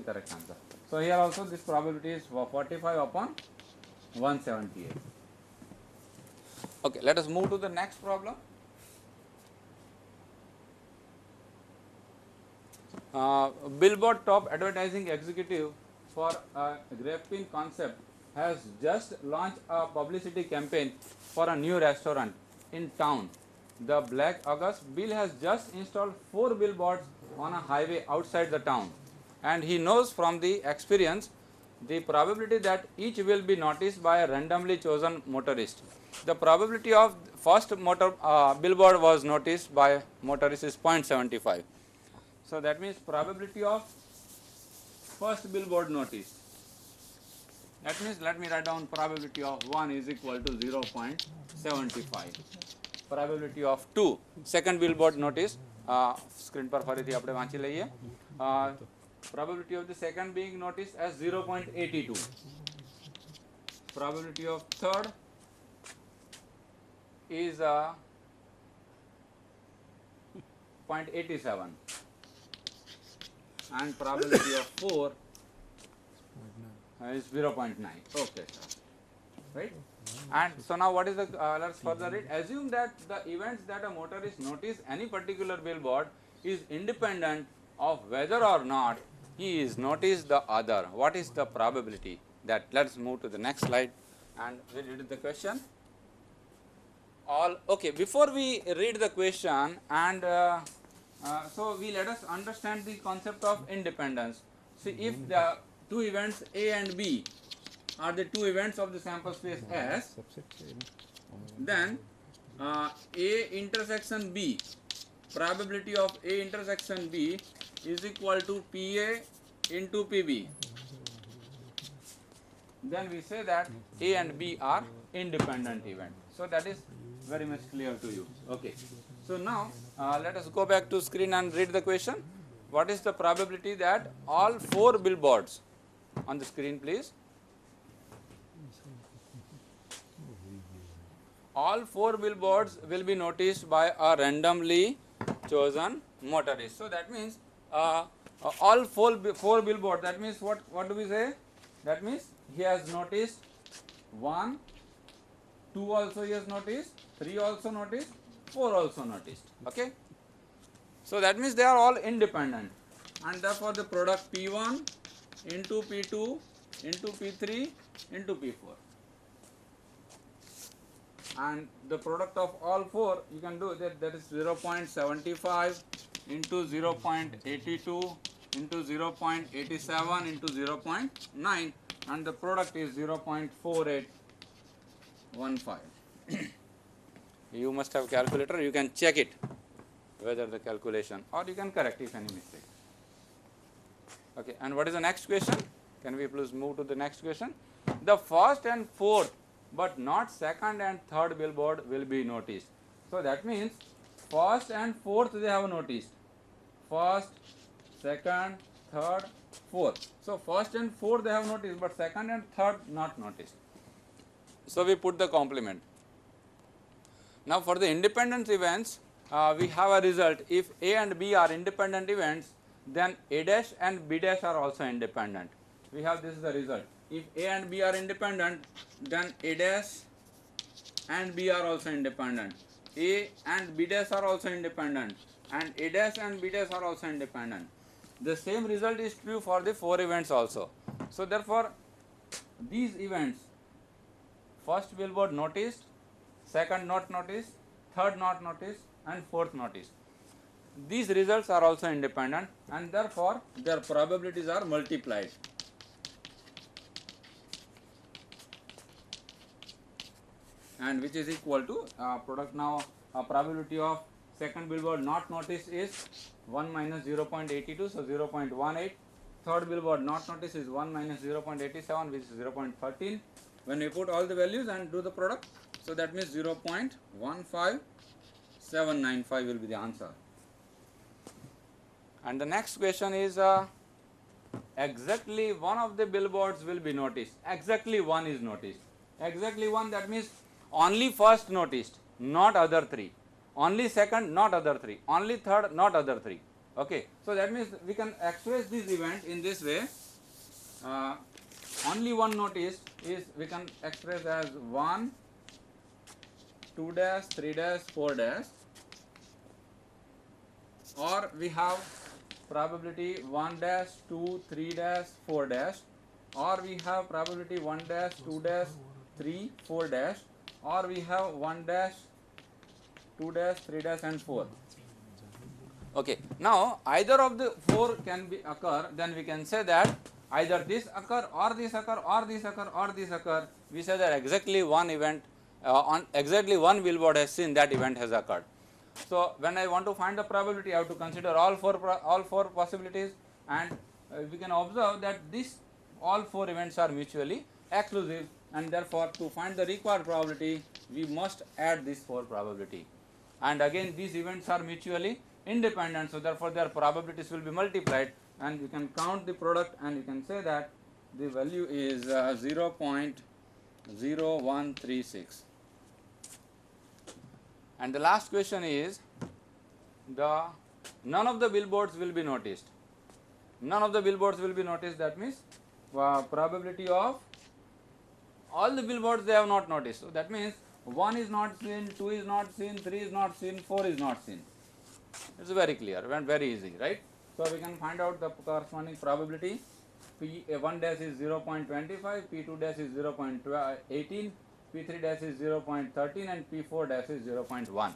correct answer. So here also this probability is 45 upon 178. Okay, let us move to the next problem. Billboard top advertising executive for a graphene concept has just launched a publicity campaign for a new restaurant in town. The Black August Bill has just installed 4 billboards on a highway outside the town, and he knows from the experience the probability that each will be noticed by a randomly chosen motorist. The probability of first billboard was noticed by motorist is 0.75. So that means probability of first billboard notice. That means let me write down probability of 1 is equal to 0.75. Probability of 2 second billboard notice, screen પર ફરીથી આપણે વાંચી લઈએ. Probability of the second being noticed as 0.82. Probability of third is 0.87 and probability of 4 is 0.9. Okay, sir. Right? And so now what is the, let's further read. Assume that the events that a motorist notice any particular billboard is independent of whether or not he is noticed the other. What is the probability? That let's move to the next slide and we read the question. Okay, before we read the question and so we let us understand the concept of independence. See, if the two events A and B are the two events of the sample space S, then A intersection B, probability of A intersection B is equal to PA into PB. Then we say that A and B are independent event. So that is very much clear to you. Okay. So now let us go back to screen and read the question. What is the probability that all 4 billboards on the screen, please? All 4 billboards will be noticed by a randomly chosen motorist. So that means all 4 billboards. That means what do we say? That means he has noticed 1, 2 also he has noticed, 3 also noticed, 4 also noticed. Okay. So that means they are all independent, and therefore the product P1 into P2 into P3 into P4, and the product of all 4 you can do that, that is 0.75 into 0.82 into 0.87 into 0.9, and the product is 0.4815. You must have calculator, you can check it whether the calculation, or you can correct if any mistake. Okay, and what is the next question? Can we please move to the next question? The first and fourth but not second and third billboard will be noticed. So that means first and fourth they have noticed. First, second, third, fourth. So first and fourth they have noticed, but second and third not noticed. So we put the complement. Now for the independent events, we have a result. If A and B are independent events, then A dash and B dash are also independent. We have this is the result. If A and B are independent, then A dash and B are also independent. A and B dash are also independent, and A dash and B dash are also independent. The same result is true for the 4 events also. So therefore, these events, first billboard noticed, second not noticed, third not noticed, and fourth noticed. These results are also independent, and therefore their probabilities are multiplied. And which is equal to product now probability of second billboard not noticed is 1 minus 0.82, so 0.18. Third billboard not noticed is 1 minus 0.87, which is 0.13. When we put all the values and do the product, so that means 0.15795 will be the answer. And the next question is exactly one of the billboards will be noticed. Exactly one is noticed. Exactly one, that means only first noticed, not other 3. Only second, not other 3. Only third, not other 3. Okay, so that means we can express this event in this way. Only one notice is we can express as 1, 2 dash, 3 dash, 4 dash, or we have probability 1 dash, 2, 3 dash, 4 dash, or we have probability 1 dash, 2 dash, 3, 4 dash, or we have 1 dash, 2 dash, 3 dash and 4. Okay, now either of the 4 can be occur, then we can say that either this occur or this occur or this occur or this occur. We say that exactly one event on exactly one billboard has seen that event has occurred. So when I want to find the probability, I have to consider all four possibilities, and we can observe that all 4 events are mutually exclusive, and therefore to find the required probability we must add this 4 probability. And again these events are mutually independent, so therefore their probabilities will be multiplied, and you can count the product and you can say that the value is 0.0136. And the last question is none of the billboards will be noticed. None of the billboards will be noticed, that means probability of all the billboards they have not noticed. So that means 1 is not seen, 2 is not seen, 3 is not seen, 4 is not seen. It's very clear and very easy, right? So we can find out the corresponding probability. P1 dash is 0.25, P2 dash is 0.18, P3 dash is 0.13 and P4 dash is 0.1.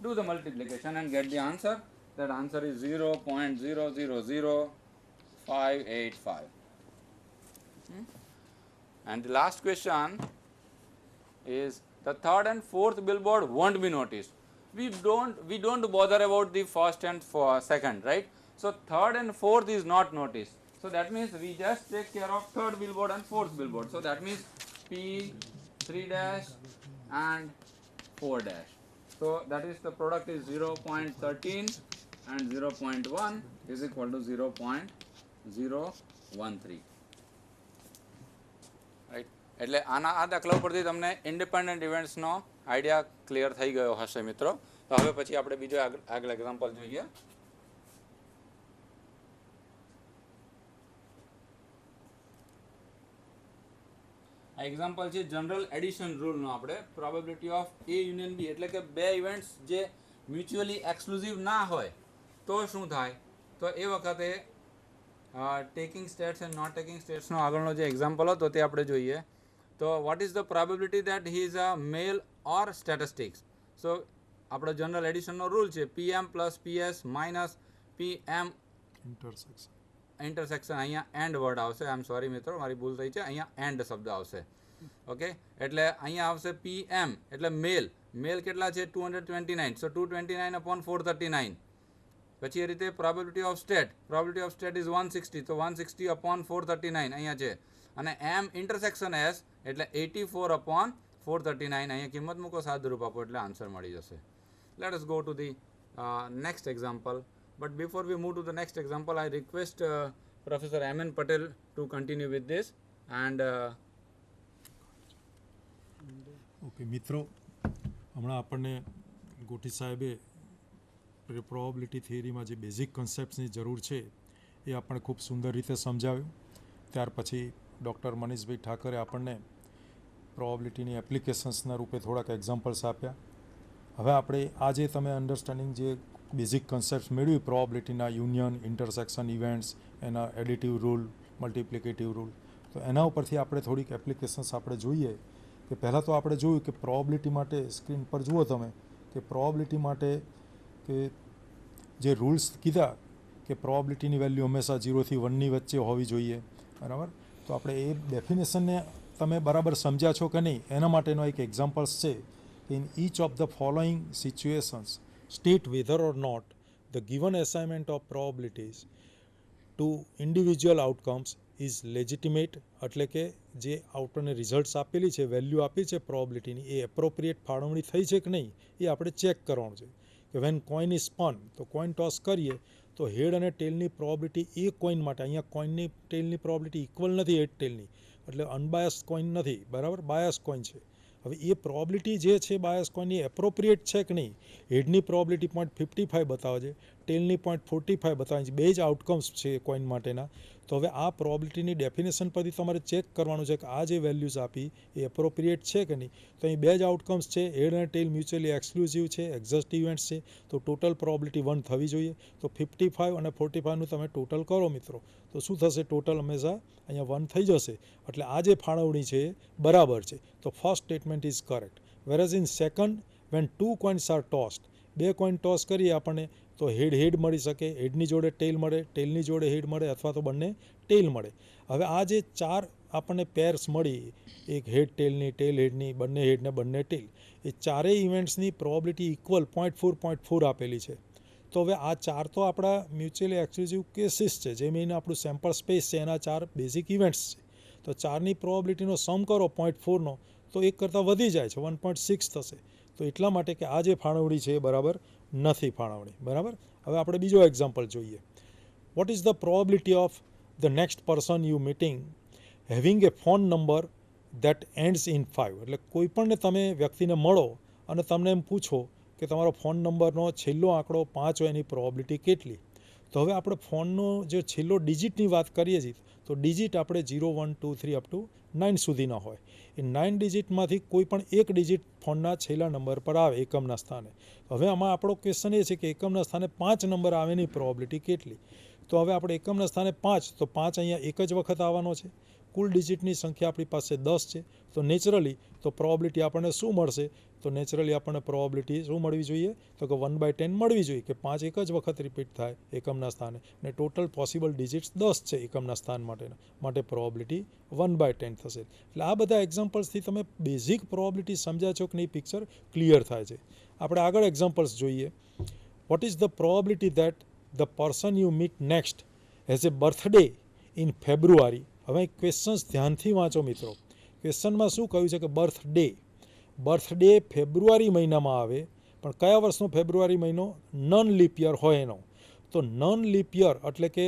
Do the multiplication and get the answer. That answer is 0.000585. And the last question is the third and fourth billboard won't be noticed. We don't bother about the first and second, right? So third and fourth is not noticed. So that means we just take care of third billboard and fourth billboard. So that means P3 dash and 4 dash. So that is the product is 0.13 and 0.1 is equal to 0.013. Right? એટલે આના આ દાખલા ઉપરથી તમને independent ઇવેન્ટ્સનો idea clear થઈ ગયો હશે મિત્રો. તો હવે પછી આપણે બીજો આગળ એક્ઝામ્પલ જોઈએ. આ એક્ઝામ્પલ છે જનરલ એડિશન રૂલનો. આપણે probability of A union B એટલે કે બે ઇવેન્ટ્સ જે મ્યુચ્યુઅલી એક્સક્લુઝિવ ના હોય તો શું થાય, તો એ વખતે taking states and not taking સ્ટેટ્સનો આગળનો જે એક્ઝામ્પલ હતો તે આપણે જોઈએ. તો what is the probability that he is a male or statistics. So આપણો જનરલ એડિશનનો રૂલ છે PM plus PS minus PM intersection. અહીંયા એન્ડ વર્ડ આવશે. આઈ એમ સોરી મિત્રો, મારી ભૂલ થઈ છે. અહીંયા એન્ડ શબ્દ આવશે. ઓકે, એટલે અહીંયા આવશે PM એટલે મેલ કેટલા છે 229. સો 229/439. પછી એ રીતે પ્રોબેબિલિટી ઓફ સ્ટેટ ઇઝ 160. તો 160/439 અહીંયા છે. અને M ઇન્ટરસેક્શન S એટલે 84/439. અહીંયા કિંમત મૂકો, સાદુરૂપ આપો એટલે આન્સર મળી જશે. Let us go to the next example. But before we move to the next example, I request Professor M.N. Patel to continue with this. And okay મિત્રો, હમણાં આપણને ગોઠી સાહેબે પ્રોબેબિલિટી થિયરીમાં જે બેઝિક કન્સેપ્ટ્સની જરૂર છે એ આપણને ખૂબ સુંદર રીતે સમજાવ્યું. ત્યાર પછી ડૉક્ટર મનીષભાઈ ઠાકરે આપણને પ્રોબેબિલિટીની એપ્લિકેશન્સના રૂપે થોડાક એક્ઝામ્પલ્સ આપ્યા. હવે આપણે આ જે તમે અન્ડરસ્ટેન્ડિંગ જે બેઝિક કન્સેપ્ટ મેળવી પ્રોબેબિલિટીના યુનિયન, ઇન્ટરસેક્શન ઇવેન્ટ્સ, એના એડિટિવ રૂલ, મલ્ટિપ્લિકેટિવ રૂલ, તો એના ઉપરથી આપણે થોડીક એપ્લિકેશન્સ આપણે જોઈએ. કે પહેલાં તો આપણે જોયું કે પ્રોબેબિલિટી માટે સ્ક્રીન પર જુઓ તમે કે પ્રોબેબિલિટી માટે કે જે રૂલ્સ કીધા કે પ્રોબેબિલિટીની વેલ્યુ હંમેશા 0 થી 1ની વચ્ચે હોવી જોઈએ, બરાબર. તો આપણે એ ડેફિનેશનને તમે બરાબર સમજ્યા છો કે નહીં એના માટેનો એક એક્ઝામ્પલ્સ છે. In inch of the following situations state whether or not the given assignment of probabilities to individual outcomes is legitimate. એટલે કે જે આઉટપુટને રિઝલ્ટ્સ આપેલી છે, વેલ્યુ આપી છે પ્રોબેબિલિટીની, એ એપ્રોપ્રિએટ ફાળવણી થઈ છે કે નહીં એ આપણે ચેક કરવાનું છે. કે વેન કોઈન ઇઝ સ્પન, તો કોઈન ટોસ કરીએ તો હેડ અને ટેલની પ્રોબેબિલિટી એ કોઈન માટે, અહીંયા કોઈનની ટેલની પ્રોબેબિલિટી ઇક્વલ નથી હેડ ટેલની, એટલે અનબાયસ કોઈન નથી, બરાબર, બાયસ કોઈન છે. હવે એ પ્રોબેબિલિટી જે છે બાયસ કોઈનની એપ્રોપ્રિએટ છે કે નહીં. હેડની પ્રોબેબિલિટી 0.55 બતાવે છે, ટેલની 0.45 બતાવે છે, બે જ આઉટકમ્સ છે કોઈન માટેના. તો હવે આ પ્રોબેબિલિટીની ડેફિનેશન પરથી તમારે ચેક કરવાનું છે કે આ જે વેલ્યુઝ આપી એ એપ્રોપ્રિએટ છે કે નહીં. તો અહીં બે જ આઉટકમ્સ છે, હેડ અને ટેલ મ્યુચ્યુઅલી એક્સક્લુઝિવ છે, એક્ઝેક્ટ ઇવેન્ટ્સ છે. તો ટોટલ પ્રોબેબિલિટી 1 થવી જોઈએ. તો 55 અને 45નું તમે ટોટલ કરો મિત્રો, તો શું થશે? ટોટલ હંમેશા અહીંયા 1 થઈ જશે. એટલે આ જે ફાળવણી છે એ બરાબર છે. તો first statement is correct. Whereas in second, when 2 coins are tossed, બે કોઈન ટોસ કરીએ આપણને તો હેડ મળી શકે, હેડની જોડે ટેલ મળે, ટેલની જોડે હેડ મળે, અથવા તો બંને ટેલ મળે. હવે આ જે 4 આપણને પેર્સ મળી, એક હેડ ટેલની, ટેલ હેડની, બંને હેડ ને બંને ટેલ, એ ચારેય ઇવેન્ટ્સની પ્રોબેબિલિટી ઇક્વલ 0.4 આપેલી છે. તો હવે આ 4 તો આપણા મ્યુચ્યુઅલી એક્સક્લુઝિવ કેસીસ છે, જે મેઇન આપણું સેમ્પલ સ્પેસ છે, એના 4 બેઝિક ઇવેન્ટ્સ છે. તો 4ની પ્રોબેબિલિટીનો સમ કરો 0.4નો, તો એક કરતાં વધી જાય છે, 1.6 થશે. તો એટલા માટે કે આ જે ફાળવણી છે એ બરાબર નથી ફાળવણી. બરાબર. હવે આપણે બીજો એક્ઝામ્પલ જોઈએ. What is the probability of the next person you meeting having a phone number that ends in 5? એટલે કોઈ પણને તમે વ્યક્તિને મળો અને તમને એમ પૂછો કે તમારો ફોન નંબરનો છેલ્લો આંકડો 5 હોય, એની પ્રોબેબિલિટી કેટલી? તો હવે આપણે ફોનનો જે છેલ્લો ડિજિટની વાત કરીએ છીએ, તો ડિજિટ આપણે 0, 1, 2, 3 અપ ટુ 9 સુધીના હોય. એ 9 ડિજિટમાંથી કોઈ પણ એક ડિજિટ ફોનના છેલ્લા નંબર પર આવે એકમના સ્થાને. હવે આમાં આપણો ક્વેશ્ચન એ છે કે એકમના સ્થાને 5 નંબર આવેની પ્રોબેબિલિટી કેટલી? તો હવે આપણે એકમના સ્થાને 5, તો 5 અહીંયા એક જ વખત આવવાનો છે. કુલ ડિજિટની સંખ્યા આપણી પાસે 10 છે. તો નેચરલી તો પ્રોબેબિલિટી આપણને શું મળશે? તો નેચરલી આપણને પ્રોબેબિલિટી શું મળવી જોઈએ? તો કે 1/10 મળવી જોઈએ, કે 5 એક જ વખત રિપીટ થાય એકમના સ્થાને, અને ટોટલ પોસિબલ ડિજિટ્સ 10 છે એકમના સ્થાન માટેના, માટે પ્રોબેબિલિટી 1/10 થશે. એટલે આ બધા એક્ઝામ્પલ્સથી તમે બેઝિક પ્રોબેબિલિટી સમજ્યા છો કે નહીં, પિક્ચર ક્લિયર થાય છે. આપણે આગળ એક્ઝામ્પલ્સ જોઈએ. What is the probability that the person you meet next has a birthday in February? હવે ક્વેશ્ચન્સ ધ્યાનથી વાંચો મિત્રો. ક્વેશ્ચનમાં શું કહ્યું છે કે બર્થડે ફેબ્રુઆરી મહિનામાં આવે, પણ કયા વર્ષનો ફેબ્રુઆરી મહિનો? નોન લીપ યર હોય એનો. તો નોન લીપ યર એટલે કે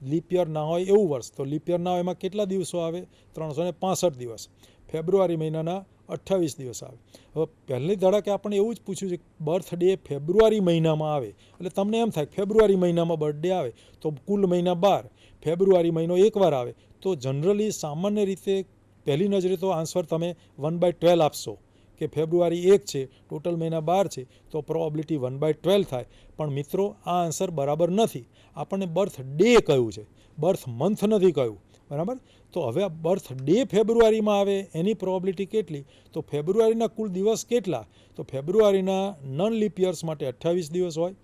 લીપ યર ના હોય એવું વર્ષ. તો લીપ યર ના હોય એમાં કેટલા દિવસો આવે? 365 દિવસ. ફેબ્રુઆરી મહિનાના 28 દિવસ આવે. હવે પહેલી ધડાકે આપણને એવું જ પૂછ્યું છે, બર્થડે ફેબ્રુઆરી મહિનામાં આવે, એટલે તમને એમ થાય ફેબ્રુઆરી મહિનામાં બર્થડે આવે તો કુલ મહિના 12, ફેબ્રુઆરી મહિનો એકવાર આવે. તો જનરલી સામાન્ય રીતે પહેલી નજરે તો આન્સર તમે 1/12 આપશો, કે ફેબ્રુઆરી 1 છે, ટોટલ મહિના 12 છે, તો પ્રોબેબિલિટી 1/12 થાય. પણ મિત્રો આ આન્સર બરાબર નથી. આપણને બર્થ ડે કહ્યું છે, બર્થ મંથ નથી કહ્યું. બરાબર. તો હવે આ બર્થ ડે ફેબ્રુઆરીમાં આવે એની પ્રોબેબિલિટી કેટલી? તો ફેબ્રુઆરીના કુલ દિવસ કેટલા? તો ફેબ્રુઆરીના નોન લીપ યર્સ માટે 28 દિવસ હોય,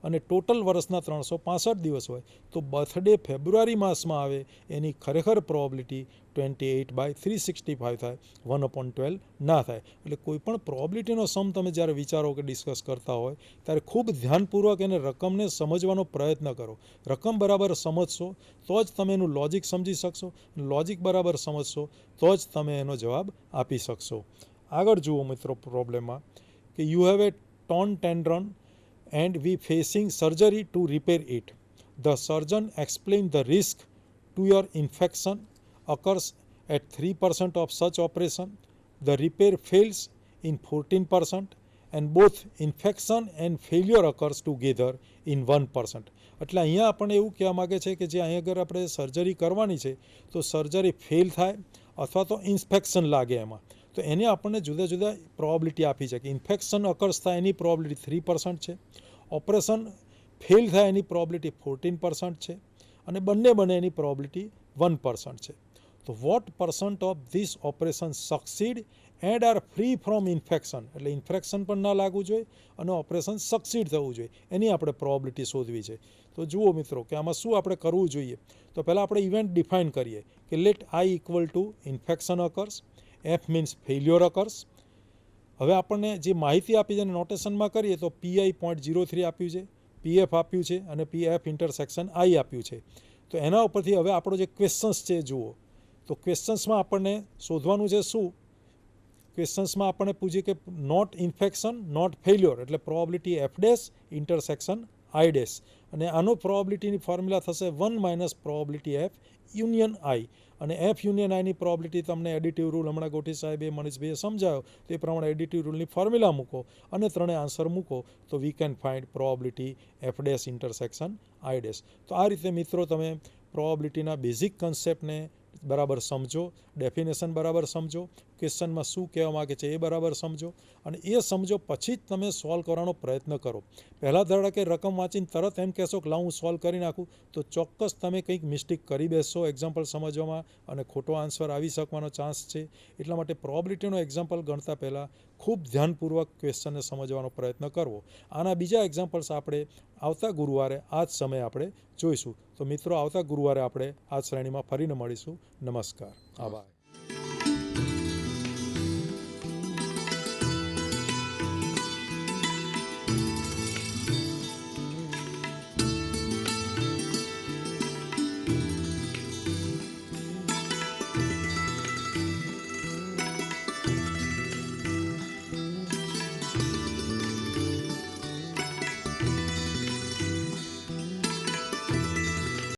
અને ટોટલ વર્ષના 365 દિવસ હોય. તો બર્થડે ફેબ્રુઆરી માસમાં આવે એની ખરેખર પ્રોબેબિલિટી 28/365 થાય, 1/12 ના થાય. એટલે કોઈ પણ પ્રોબેબિલિટીનો સમ તમે જ્યારે વિચારો કે ડિસ્કસ કરતા હોય ત્યારે ખૂબ ધ્યાનપૂર્વક એને રકમને સમજવાનો પ્રયત્ન કરો. રકમ બરાબર સમજશો તો જ તમે એનું લોજિક સમજી શકશો, લોજિક બરાબર સમજશો તો જ તમે એનો જવાબ આપી શકશો. આગળ જુઓ મિત્રો પ્રોબ્લેમમાં કે you have a torn tendon and we facing surgery to repair it. The surgeon explained the risk to your infection occurs at 3% of such operation. The repair fails in 14% and both infection and failure occurs together in 1%. એટલે અહીંયા આપણને એવું કહેવા માગે છે કે જે અહીં અગર આપણે સર્જરી કરવાની છે તો સર્જરી ફેલ થાય અથવા તો ઇન્ફેક્શન લાગે એમાં, તો એને આપણને જુદા જુદા પ્રોબેબિલિટી આપી છે. કે ઇન્ફેક્શન અકર્સ થાય એની પ્રોબેબિલિટી 3% છે, ઓપરેશન ફેલ થાય એની પ્રોબેબિલિટી 14% છે, અને બંને એની પ્રોબેબિલિટી 1% છે. તો what percent of this operation succeed and are free from infection? એટલે ઇન્ફેક્શન પણ ના લાગવું જોઈએ અને ઓપરેશન સક્સીડ થવું જોઈએ, એની આપણે પ્રોબેબિલિટી શોધવી છે. તો જુઓ મિત્રો કે આમાં શું આપણે કરવું જોઈએ. તો પહેલાં આપણે ઇવેન્ટ ડિફાઇન કરીએ કે let I equal to infection occurs, F means failure occurs. હવે આપણને જે માહિતી આપી છે એને નોટેશનમાં કરીએ તો પીઆઈ 0.03 આપ્યું છે, પીએફ આપ્યું છે, અને પીએફ ઇન્ટરસેક્શન આઈ આપ્યું છે. તો એના ઉપરથી હવે આપણો જે ક્વેશ્ચન્સ છે જુઓ. તો ક્વેશ્ચન્સમાં આપણને શોધવાનું છે શું? ક્વેશ્ચન્સમાં આપણને પૂછ્યું કે નોટ ઇન્ફેક્શન નોટ ફેલ્યોર, એટલે પ્રોબેબિલિટી એફ ડેશ ઇન્ટરસેક્શન આઈ ડેશ, અને આનો પ્રોબેબિલિટીની ફોર્મ્યુલા થશે 1 - પ્રોબેબિલિટી એફ યુનિયન આઈ અને એફ યુનિયન આઈની પ્રોબિલિટી તમને એડિટિવ રૂલ હમણાં ગોઠી સાહેબે મનીષભાઈએ સમજાયો તે પ્રમાણે એડિટિવ રૂલની ફોર્મ્યુલા મૂકો અને ત્રણેય આન્સર મૂકો તો we can find પ્રોબિલિટી F dash intersection I dash. તો આ રીતે મિત્રો તમે પ્રોબિલિટીના બેઝિક કન્સેપ્ટને બરાબર સમજો, ડેફિનેશન બરાબર સમજો, ક્વેશ્ચનમાં શું કહેવા માગે છે એ બરાબર સમજો અને એ સમજો પછી જ તમે સોલ્વ કરવાનો પ્રયત્ન કરો. પહેલાં ધારો કે રકમ વાંચીને તરત એમ કહેશો કે લાવ હું સોલ્વ કરી નાખું તો ચોક્કસ તમે કંઈક મિસ્ટેક કરી બેસશો એક્ઝામ્પલ સમજવામાં અને ખોટો આન્સર આવી શકવાનો ચાન્સ છે. એટલા માટે પ્રોબિલિટીનો એક્ઝામ્પલ ગણતા પહેલાં ખૂબ ધ્યાનપૂર્વક ક્વેશ્ચનને સમજવાનો પ્રયત્ન કરવો. આના બીજા એક્ઝામ્પલ્સ આપણે આવતા ગુરુવારે આ જ સમયે આપણે જોઈશું. તો મિત્રો આવતા ગુરુવારે આપણે આ શ્રેણીમાં ફરીને મળીશું. નમસ્કાર, આભાર.